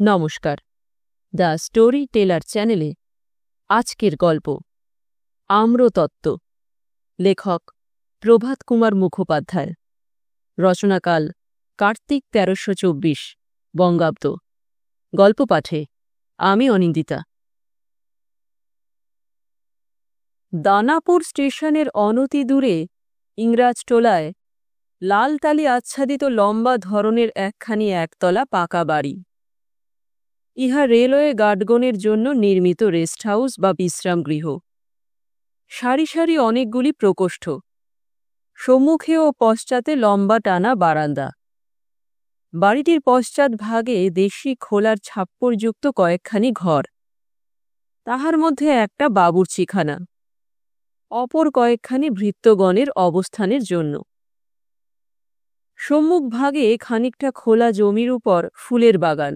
নমস্কার, the story teller চ্যানেলে আজকের গল্প আম্রতত্ত্ব। লেখক প্রভাত কুমার মুখোপাধ্যায়। রচনাকাল কার্তিক ১৩২৪ বঙ্গাব্দ। গল্প পাঠে আমি অনিন্দিতা। দানাপুর স্টেশনের অনতি দূরে ইংরাজটোলায় লালতালি আচ্ছাদিত লম্বা ধরনের একখানি একতলা পাকা বাড়ি। ইহা রেলওয়ে গার্ডগণের জন্য নির্মিত রেস্ট হাউস বা বিশ্রামগৃহ। সারি সারি অনেকগুলি প্রকোষ্ঠ, সম্মুখে ও পশ্চাতে লম্বা টানা বারান্দা। বাড়িটির পশ্চাৎ ভাগে দেশি খোলার ছাপ্পরযুক্ত কয়েকখানি ঘর, তাহার মধ্যে একটা বাবুর্চিখানা, অপর কয়েকখানি ভৃত্যগণের অবস্থানের জন্য। সম্মুখ ভাগে খানিকটা খোলা জমির উপর ফুলের বাগান,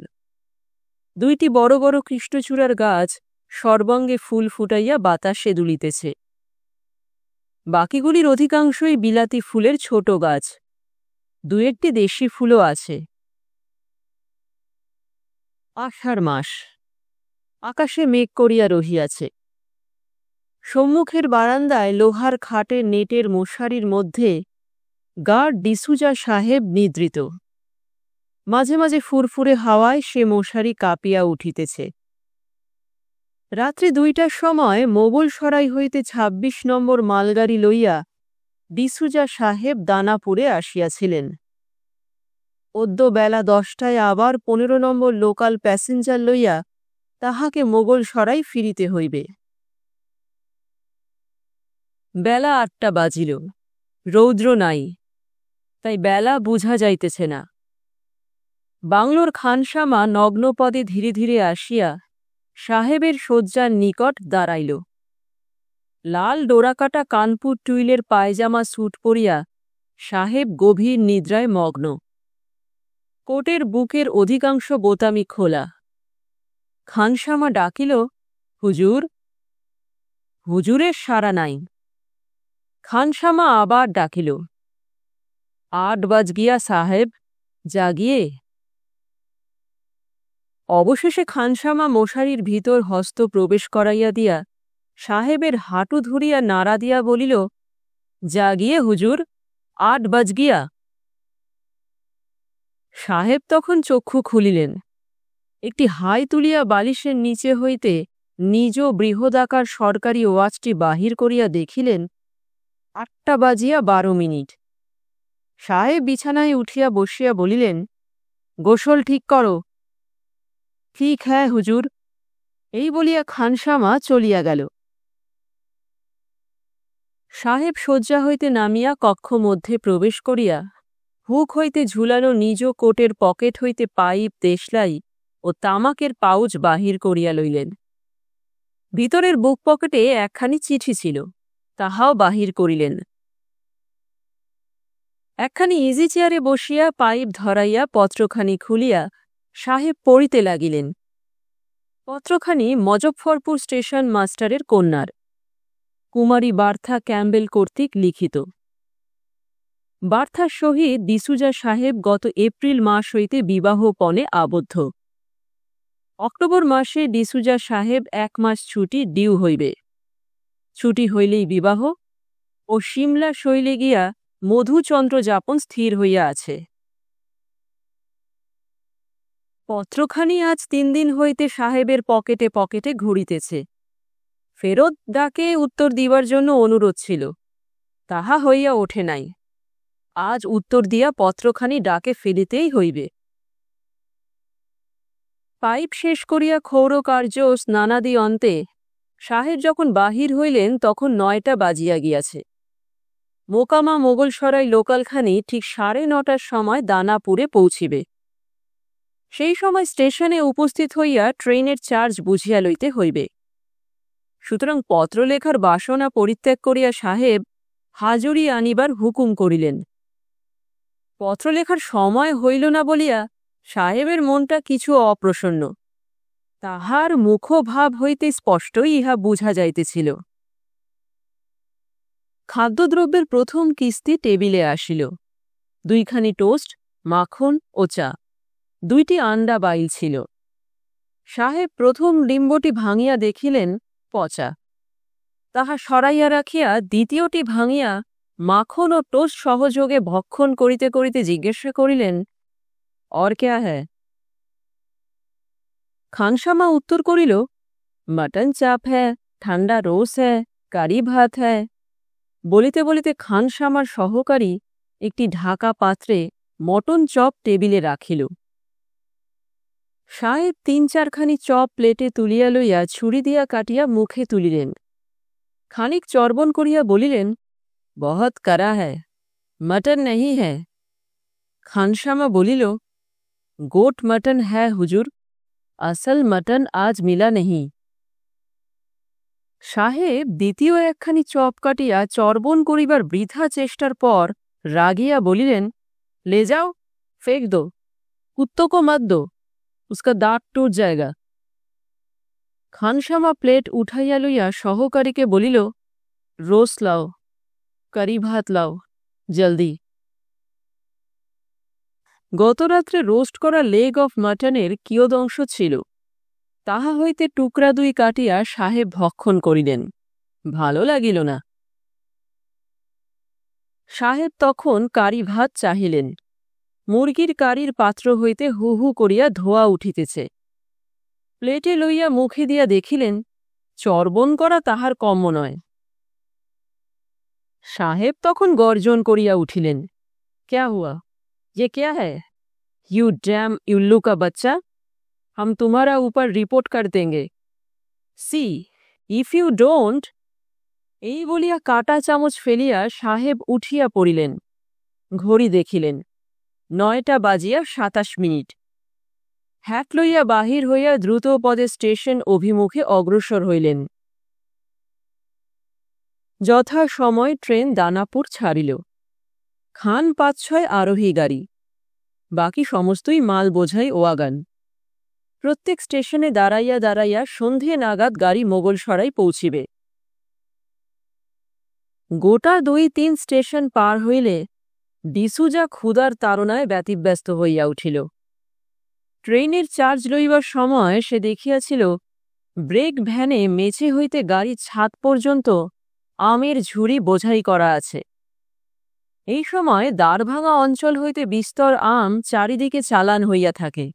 দুইটি বড় বড় কৃষ্ণচূড়ার গাছ সর্বাঙ্গে ফুল ফুটাইয়া বাতাসে দুলিতেছে। বাকিগুলির অধিকাংশই বিলাতি ফুলের ছোট গাছ, দু একটি দেশি ফুলও আছে। আষাঢ় মাস, আকাশে মেঘ করিয়া রহিয়াছে। সম্মুখের বারান্দায় লোহার খাটের নেটের মশারির মধ্যে গার্ড ডিসুজা সাহেব নিদ্রিত। মাঝে মাঝে ফুরফুরে হাওয়ায় সে মশারি কাঁপিয়া উঠিতেছে। রাত্রি ২টার সময় মোগলসরাই হইতে ২৬ নম্বর মালগাড়ি লইয়া ডিসুজা সাহেব দানাপুরে আসিয়াছিলেন। অদ্য বেলা ১০টায় আবার ১৫ নম্বর লোকাল প্যাসেঞ্জার লইয়া তাহাকে মোগলসরাই ফিরিতে হইবে। বেলা ৮টা বাজিল, রৌদ্র নাই, তাই বেলা বুঝা যাইতেছে না। বাংলোর খানসামা নগ্নপদে ধীরে ধীরে আসিয়া সাহেবের শয্যার নিকট দাঁড়াইল। লাল ডোরাকাটা কানপুর টুইলের পায়জামা স্যুট পরিয়া সাহেব গভীর নিদ্রায় মগ্ন। কোটের বুকের অধিকাংশ বোতামি খোলা। খানসামা ডাকিল, হুজুর। হুজুরের সাড়া নাই। খানসামা আবার ডাকিল, ৮ বাজ গিয়া সাহেব, জাগিয়ে। অবশেষে খানসামা মশারির ভিতর হস্ত প্রবেশ করাইয়া দিয়া সাহেবের হাঁটু ধরিয়া নাড়া দিয়া বলিল, জাগিয়ে হুজুর, ৮ বাজ গিয়া। সাহেব তখন চক্ষু খুলিলেন। একটি হাই তুলিয়া বালিশের নিচে হইতে নিজ বৃহদাকার সরকারি ওয়াচটি বাহির করিয়া দেখিলেন ৮টা বাজিয়া ১২ মিনিট। সাহেব বিছানায় উঠিয়া বসিয়া বলিলেন, গোসল ঠিক করো। ঠিক হ্যাঁ হুজুর, এই বলিয়া খানসামা চলিয়া গেল। সাহেব শয্যা হইতে নামিয়া কক্ষ মধ্যে প্রবেশ করিয়া হুক হইতে ঝুলানো নিজ কোটের পকেট হইতে পাইপ, দেশলাই ও তামাকের পাউচ বাহির করিয়া লইলেন। ভিতরের বুক পকেটে একখানি চিঠি ছিল, তাহাও বাহির করিলেন। একখানি ইজি চেয়ারে বসিয়া পাইপ ধরাইয়া পত্রখানি খুলিয়া সাহেব পড়িতে লাগিলেন। পত্রখানি মজফ্ফরপুর স্টেশন মাস্টারের কন্যার, কুমারী বার্থা ক্যাম্বেল কর্তৃক লিখিত। বার্থার সহিত ডিসুজা সাহেব গত এপ্রিল মাস হইতে বিবাহপণে আবদ্ধ। অক্টোবর মাসে ডিসুজা সাহেব ১ মাস ছুটি ডিউ হইবে। ছুটি হইলেই বিবাহ ও সিমলা শৈলে গিয়া মধুচন্দ্র যাপন স্থির হইয়া আছে। পত্রখানি আজ ৩ দিন হইতে সাহেবের পকেটে পকেটে ঘুরিতেছে। ফেরত ডাকে উত্তর দিবার জন্য অনুরোধ ছিল, তাহা হইয়া ওঠে নাই। আজ উত্তর দিয়া পত্রখানি ডাকে ফেলিতেই হইবে। পাইপ শেষ করিয়া ক্ষৌরকার্য ও স্নানাদি অন্তে সাহেব যখন বাহির হইলেন তখন ৯টা বাজিয়া গিয়াছে। মোকামা মোগলসরাই লোকালখানি ঠিক ৯:৩০ সময় দানাপুরে পৌঁছিবে। সেই সময় স্টেশনে উপস্থিত হইয়া ট্রেনের চার্জ বুঝিয়া লইতে হইবে। সুতরাং পত্রলেখার বাসনা পরিত্যাগ করিয়া সাহেব হাজুরি আনিবার হুকুম করিলেন। পত্রলেখার সময় হইল না বলিয়া সাহেবের মনটা কিছু অপ্রসন্ন। তাহার মুখভাব হইতে স্পষ্টই ইহা বুঝা যাইতেছিল। খাদ্যদ্রব্যের প্রথম কিস্তি টেবিলে আসিল। 2খানি টোস্ট, মাখন ও চা, 2টি আন্ডা বাইল ছিল। সাহেব প্রথম ডিম্বটি ভাঙিয়া দেখিলেন পচা। তাহা সরাইয়া রাখিয়া দ্বিতীয়টি ভাঙিয়া মাখন ও টোস্ট সহযোগে ভক্ষণ করিতে করিতে জিজ্ঞাসা করিলেন, অর ক্যা হ্যায়? খানসামা উত্তর করিল, মটন চাপ হ্যায়, ঠান্ডা রোস হ্যায়, কারি ভাত হ্যায়। বলিতে বলিতে খানসামার সহকারী একটি ঢাকা পাত্রে মটন চপ টেবিলে রাখিল। সাহেব ৩-৪খানি চপ প্লেটে তুলিয়া লইয়া ছুরি দিয়া কাটিয়া মুখে তুলিলেন। খানিক চর্বণ করিয়া বলিলেন, বহুত কড়া হ্যায়, মটন নেই হ্যায়। খানসামা বলিল, গোট মটন হ্যায় হুজুর, আসল মটন আজ মিলা নেই। সাহেব দ্বিতীয় একখানি চপ কাটিয়া চর্বণ করিবার বৃথা চেষ্টার পর রাগিয়া বলিলেন, ले जाओ, फेंक दो, कुत्तों को मत दो, उसका दांत टूट जाएगा। খানসামা প্লেট উঠাইয়া লইয়া সহকারীকে বলিল, রোস্ট লাও, কারি ভাত লাও, জলদি। গতরাত্রে রোস্ট করা লেগ অফ মাটনের কিয়দংশ ছিল, তাহা হইতে টুকরা 2 কাটিয়া সাহেব ভক্ষণ করিলেন। ভালো লাগিল না। সাহেব তখন কারি ভাত চাহিলেন। মুরগির কারির পাত্র হইতে হু হু করিয়া ধোয়া উঠিতেছে। প্লেটে লইয়া মুখে দিয়া দেখিলেন, চর্বণ করা তাহার কম্য নয়। সাহেব তখন গর্জন করিয়া উঠিলেন, ক্যা হুয়া, ये क्या है? यू डैम उल्लू का बच्चा, हम तुम्हारा ऊपर रिपोर्ट कर देंगे। See if you don't. এই বলিয়া কাটা চামচ ফেলিয়া সাহেব উঠিয়া পড়িলেন। ঘড়ি দেখিলেন, 9টা বাজিয়া 27 মিনিট। হ্যাট লইয়া বাহির হইয়া দ্রুত পদে স্টেশন অভিমুখে অগ্রসর হইলেন। যথা সময় ট্রেন দানাপুর ছাড়িল। খান 5-6 আরোহী গাড়ি, বাকি সমস্তই মাল বোঝাই ওয়াগান। প্রত্যেক স্টেশনে দাঁড়াইয়া দাঁড়াইয়া সন্ধে নাগাদ গাড়ি মোগলসরাই পৌঁছিবে। গোটা 2-3 স্টেশন পার হইলে ডিসুজা ক্ষুধার তাড়নায় ব্যতিব্যস্ত হইয়া উঠিল। ট্রেনের চার্জ লইবার সময় সে দেখিয়াছিল ব্রেক ভ্যানে মেঝে হইতে গাড়ির ছাদ পর্যন্ত আমের ঝুড়ি বোঝাই করা আছে। এই সময় দ্বারভাঙা অঞ্চল হইতে বিস্তর আম চারিদিকে চালান হইয়া থাকে।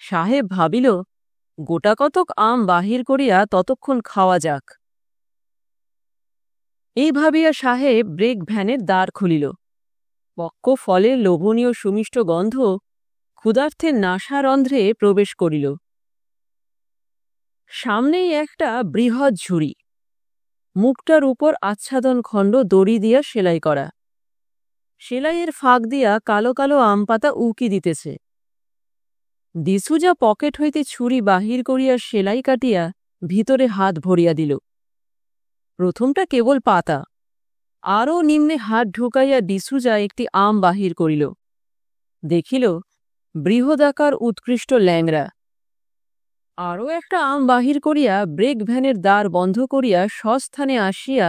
সাহেব ভাবিল, গোটা কতক আম বাহির করিয়া ততক্ষণ খাওয়া যাক। এই ভাবিয়া সাহেব ব্রেক ভ্যানের দ্বার খুলিল। পক্ক ফলের লোভনীয় সুমিষ্ট গন্ধ ক্ষুধার্থের নাসারন্ধ্রে প্রবেশ করিল। সামনেই একটা বৃহৎ ঝুড়ি, মুখটার উপর আচ্ছাদন খণ্ড দড়ি দিয়া সেলাই করা। সেলাইয়ের ফাঁক দিয়া কালো কালো আম পাতা উকি দিতেছে। ডিসুজা পকেট হইতে ছুরি বাহির করিয়া সেলাই কাটিয়া ভিতরে হাত ভরিয়া দিল। প্রথমটা কেবল পাতা। আরও নিম্নে হাত ঢুকাইয়া ডিসুজা একটি আম বাহির করিল। দেখিল বৃহদাকার উৎকৃষ্ট ল্যাংড়া। আরও একটা আম বাহির করিয়া ব্রেক ভ্যানের দ্বার বন্ধ করিয়া স্বস্থানে আসিয়া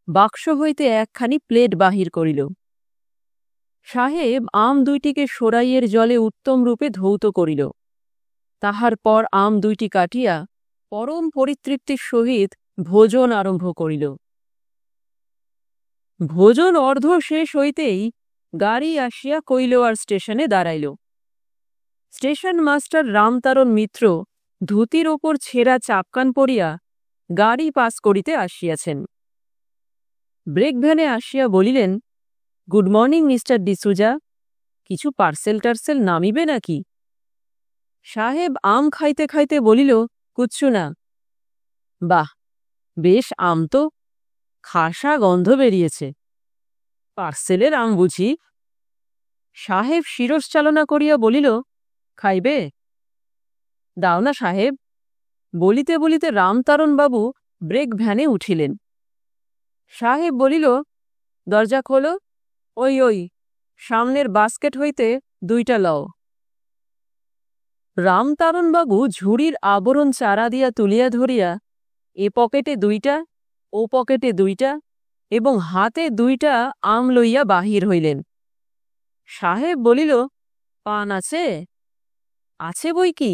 বাক্স হইতে একখানি প্লেট বাহির করিল। সাহেব আম 2টিকে সরাইয়ের জলে উত্তম রূপে ধৌত করিল। তাহার পর আম 2টি কাটিয়া পরম পরিতৃপ্তির সহিত ভোজন আরম্ভ করিল। ভোজন অর্ধ শেষ হইতেই গাড়ি আসিয়া কৈলোয়ার স্টেশনে দাঁড়াইল। স্টেশন মাস্টার রামতারণ মিত্র ধুতির ওপর ছেঁড়া চাপকান পরিয়া গাড়ি পাস করিতে আসিয়াছেন। ব্রেক ভ্যানে আসিয়া বলিলেন, গুড মর্নিং মিস্টার ডিসুজা, কিছু পার্সেল টার্সেল নামিবে নাকি? সাহেব আম খাইতে খাইতে বলিল, কুচ্ছু না। বাহ, বেশ আম তো, খাসা গন্ধ বেরিয়েছে। পার্সেলের আম বুঝি? সাহেব শিরশ্চালনা করিয়া বলিল, খাইবে? দাও না সাহেব। বলিতে বলিতে রামতারণবাবু ব্রেক ভ্যানে উঠিলেন। সাহেব বলিল, দরজা খোলো, ওই সামনের বাস্কেট হইতে 2টা লও। রামতারণবাবু ঝুড়ির আবরণ চারা দিয়া তুলিয়া ধরিয়া এ পকেটে 2টা, ও পকেটে 2টা এবং হাতে 2টা আম লইয়া বাহির হইলেন। সাহেব বলিল, পান আছে? আছে বই কি,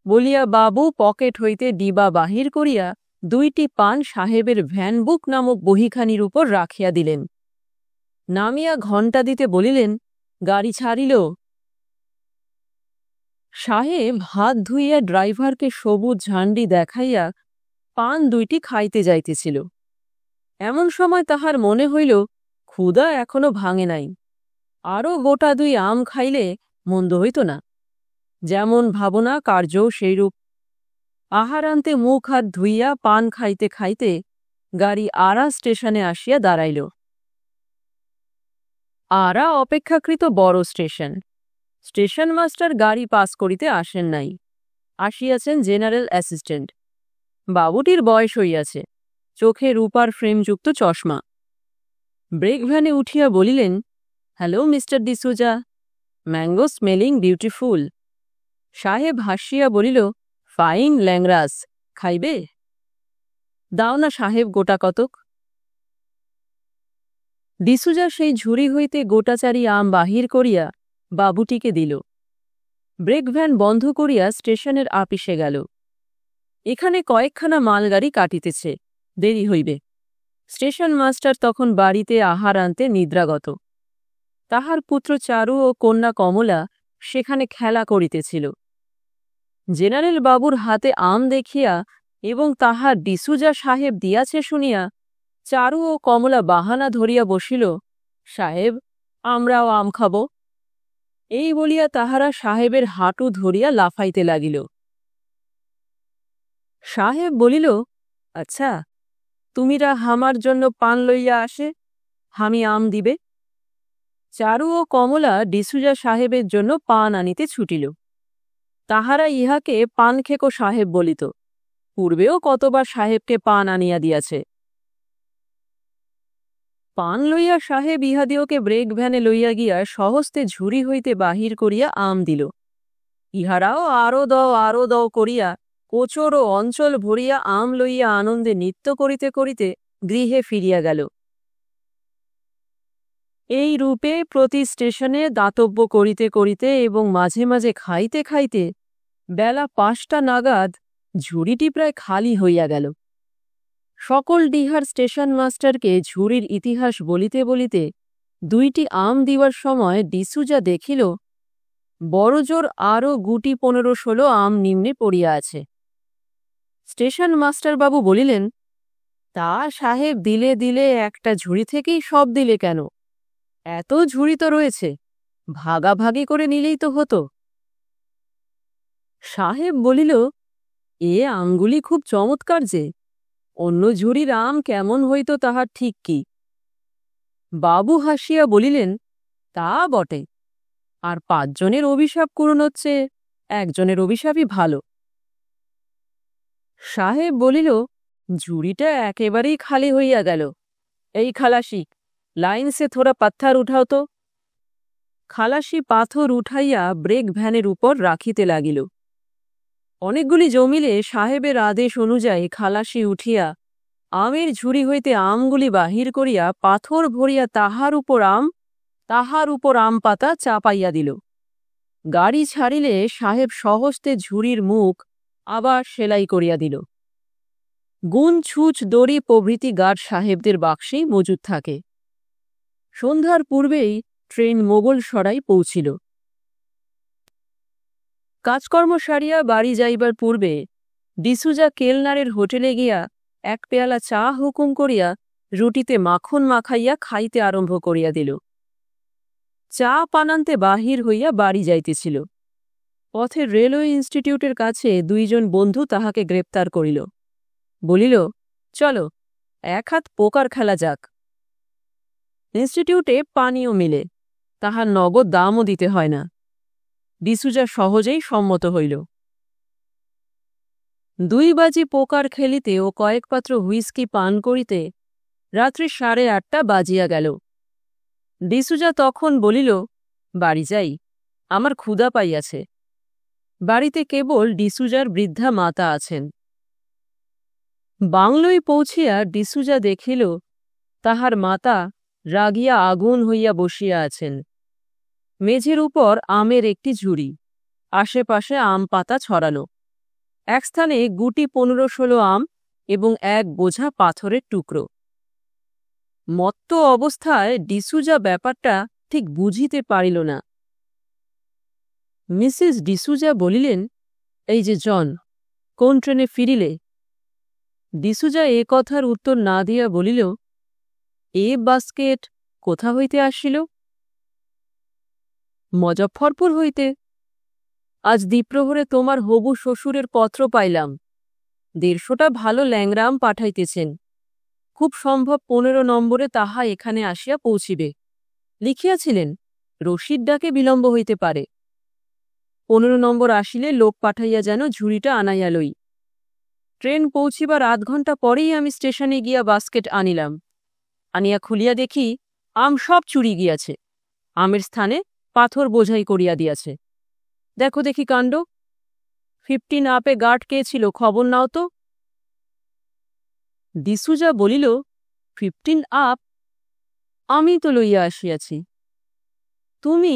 বলিয়া বাবু পকেট হইতে ডিবা বাহির করিয়া 2টি পান সাহেবের ভ্যানবুক নামক বহিখানির উপর রাখিয়া দিলেন। নামিয়া ঘণ্টা দিতে বলিলেন, গাড়ি ছাড়িল। সাহেব হাত ধুইয়া ড্রাইভারকে সবুজ ঝান্ডি দেখাইয়া পান 2টি খাইতে যাইতেছিল। এমন সময় তাহার মনে হইল ক্ষুধা এখনো ভাঙে নাই, আরও গোটা 2 আম খাইলে মন্দ হইত না। যেমন ভাবনা কার্যও সেইরূপ। আহারান্তে মুখ হাত ধুইয়া পান খাইতে খাইতে গাড়ি আরা স্টেশনে আসিয়া দাঁড়াইল। আরা অপেক্ষাকৃত বড় স্টেশন। স্টেশন মাস্টার গাড়ি পাস করিতে আসেন নাই, আসিয়াছেন জেনারেল অ্যাসিস্ট্যান্ট। বাবুটির বয়স হইয়াছে, চোখে রূপার ফ্রেমযুক্ত চশমা। ব্রেক ভ্যানে উঠিয়া বলিলেন, hello mister D'Souza, mango smelling beautiful. সাহেব হাসিয়া বলিল, ফাইন ল্যাংরাস, খাইবে? দাও না সাহেব গোটা কতক। ডিসুজা সেই ঝুড়ি হইতে গোটাচারি আম বাহির করিয়া বাবুটিকে দিল। ব্রেক ভ্যান বন্ধ করিয়া স্টেশনের আপিসে গেল। এখানে কয়েকখানা মালগাড়ি কাটিতেছে, দেরি হইবে। স্টেশন মাস্টার তখন বাড়িতে আহার আনতে নিদ্রাগত। তাহার পুত্র চারু ও কন্যা কমলা সেখানে খেলা করিতেছিল। জেনারেল বাবুর হাতে আম দেখিয়া এবং তাহার ডিসুজা সাহেব দিয়াছে শুনিয়া চারু ও কমলা বাহানা ধরিয়া বসিল, সাহেব, আমরাও আম খাব। এই বলিয়া তাহারা সাহেবের হাঁটু ধরিয়া লাফাইতে লাগিল। সাহেব বলিল, আচ্ছা, তুমিরা হামার জন্য পান লইয়া আসে, হামি আম দিবে। চারু ও কমলা ডিসুজা সাহেবের জন্য পান আনিতে ছুটিল। তাহারা ইহাকে পানখেকো সাহেব বলিত, পূর্বেও কতবার সাহেবকে পান আনিয়া দিয়াছে। পান লইয়া সাহেব ইহাদিওকে ব্রেক ভ্যানে লইয়া গিয়া সহস্তে ঝুড়ি হইতে বাহির করিয়া আম দিল। ইহারাও আরো দাও করিয়া কোচর ও অঞ্চল ভরিয়া আম লইয়া আনন্দে নৃত্য করিতে করিতে গৃহে ফিরিয়া গেল। এই রূপে প্রতি স্টেশনে দাতব্য করিতে করিতে এবং মাঝে মাঝে খাইতে খাইতে বেলা 5টা নাগাদ ঝুড়িটি প্রায় খালি হইয়া গেল। সকল ডিহার স্টেশন মাস্টারকে ঝুড়ির ইতিহাস বলিতে বলিতে 2টি আম দিবার সময় ডিসুজা দেখিল বড়জোর আরও গুটি 15-16 আম নিম্নে পড়িয়া আছে। স্টেশন মাস্টারবাবু বলিলেন, তা সাহেব, দিলে দিলে একটা ঝুড়ি থেকেই সব দিলে কেন? এত ঝুড়ি তো রয়েছে, ভাগাভাগি করে নিলেই তো হতো। সাহেব বলিল, এ আমগুলি খুব চমৎকার যে, অন্য ঝুড়ির আম কেমন হইত তাহার ঠিক কি? বাবু হাসিয়া বলিলেন, তা বটে, আর 5 জনের অভিশাপ কুড়োনোচ্ছে 1 জনের অভিশাপই ভালো। সাহেব বলিল, ঝুড়িটা একেবারেই খালি হইয়া গেল। এই খালাসি, লাইন সে থোড়া পাথর উঠাও তো। খালাসি পাথর উঠাইয়া ব্রেক ভ্যানের উপর রাখিতে লাগিল। অনেকগুলি জমিলে সাহেবের আদেশ অনুযায়ী খালাসি উঠিয়া আমের ঝুড়ি হইতে আমগুলি বাহির করিয়া পাথর ভরিয়া তাহার উপর আম পাতা চাপাইয়া দিল। গাড়ি ছাড়িলে সাহেব সহস্তে ঝুড়ির মুখ আবার সেলাই করিয়া দিল। গুণ, ছুঁচ, দড়ি প্রভৃতি গার্ড সাহেবদের বাক্সেই মজুদ থাকে। সন্ধ্যার পূর্বেই ট্রেন মোগলসরাই পৌঁছিল। কাজকর্ম সারিয়া বাড়ি যাইবার পূর্বে ডিসুজা কেলনারের হোটেলে গিয়া 1 পেয়ালা চা হুকুম করিয়া রুটিতে মাখন মাখাইয়া খাইতে আরম্ভ করিয়া দিল। চা পানান্তে বাহির হইয়া বাড়ি যাইতেছিল। পথে রেলওয়ে ইনস্টিটিউটের কাছে 2 জন বন্ধু তাহাকে গ্রেপ্তার করিল। বলিল, চলো 1 হাত পোকার খেলা যাক। ইনস্টিটিউটে পানীয় মিলে, তাহার নগদ দামও দিতে হয় না। ডিসুজা সহজেই সম্মত হইল। 2 বাজি পোকার খেলিতে ও কয়েক পাত্র হুইস্কি পান করিতে রাত্রি 8:30 বাজিয়া গেল। ডিসুজা তখন বলিল, বাড়ি যাই, আমার ক্ষুধা পাইয়াছে। বাড়িতে কেবল ডিসুজার বৃদ্ধা মাতা আছেন। বাংলোয় পৌঁছিয়া ডিসুজা দেখিল তাহার মাতা রাগিয়া আগুন হইয়া বসিয়া আছেন। মেঝের উপর আমের একটি ঝুড়ি, আশেপাশে আম পাতা ছড়ানো। এক স্থানে গুটি 15-16 আম এবং এক বোঝা পাথরের টুকরো। মত্ত অবস্থায় ডিসুজা ব্যাপারটা ঠিক বুঝিতে পারিল না। মিসেস ডিসুজা বলিলেন, এই যে জন, কোন ট্রেনে ফিরিলে? ডিসুজা এ কথার উত্তর না দিয়া বলিল, এ বাস্কেট কোথা হইতে আসিল? মজফ্ফরপুর হইতে। আজ দ্বিপ্রহরে তোমার হবু শ্বশুরের পত্র পাইলাম। 150টা ভালো ল্যাংরাম পাঠাইতেছেন। খুব সম্ভব 15 নম্বরে তাহা এখানে আসিয়া পৌঁছিবে। লিখিয়াছিলেন, রশিদ ডাকে বিলম্ব হইতে পারে। 15 নম্বর আসিলে লোক পাঠাইয়া যেন ঝুড়িটা আনাইয়া লই। ট্রেন পৌঁছিবার 8 ঘণ্টা পরেই আমি স্টেশনে গিয়া বাস্কেট আনিলাম। আনিয়া খুলিয়া দেখি আম সব চুরি গিয়াছে। আমের স্থানে পাথর বোঝাই করিয়া দিয়াছে। দেখো দেখি কাণ্ড। 15 আপে গার্ড কে ছিল, খবর নাও তো। ডিসুজা বলিল, 15 আপ? আমি তো লইয়া আসিয়াছি। তুমি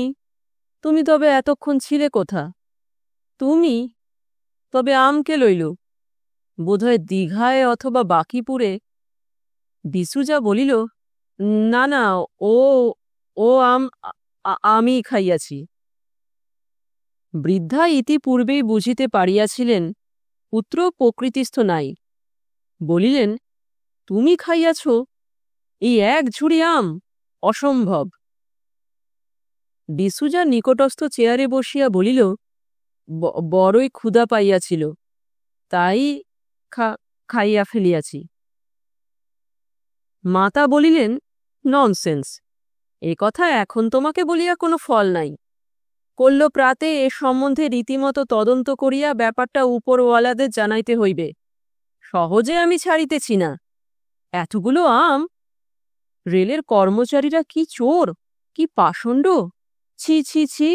তুমি তবে এতক্ষণ ছিলে কোথা? তুমি তবে আমকে লইল? বোধহয় দীঘায় অথবা বাকিপুরে। ডিসুজা বলিল, না না, ও ও আম আমি খাইয়াছি। বৃদ্ধা ইতিপূর্বেই বুঝিতে পারিয়াছিলেন পুত্র প্রকৃতিস্থ নাই। বলিলেন, তুমি খাইয়াছ? এই এক ঝুড়ি আম? অসম্ভব। ডিসুজা নিকটস্থ চেয়ারে বসিয়া বলিল, বড়ই ক্ষুধা পাইয়াছিল, তাই খাইয়া ফেলিয়াছি। মাতা বলিলেন, ননসেন্স, এ কথা এখন তোমাকে বলিয়া কোনো ফল নাই। কল্য প্রাতে এ সম্বন্ধে রীতিমতো তদন্ত করিয়া ব্যাপারটা উপরওয়ালাদের জানাইতে হইবে। সহজে আমি ছাড়িতেছি না। এতগুলো আম! রেলের কর্মচারীরা কি চোর, কি পাষণ্ড! ছি ছি ছি!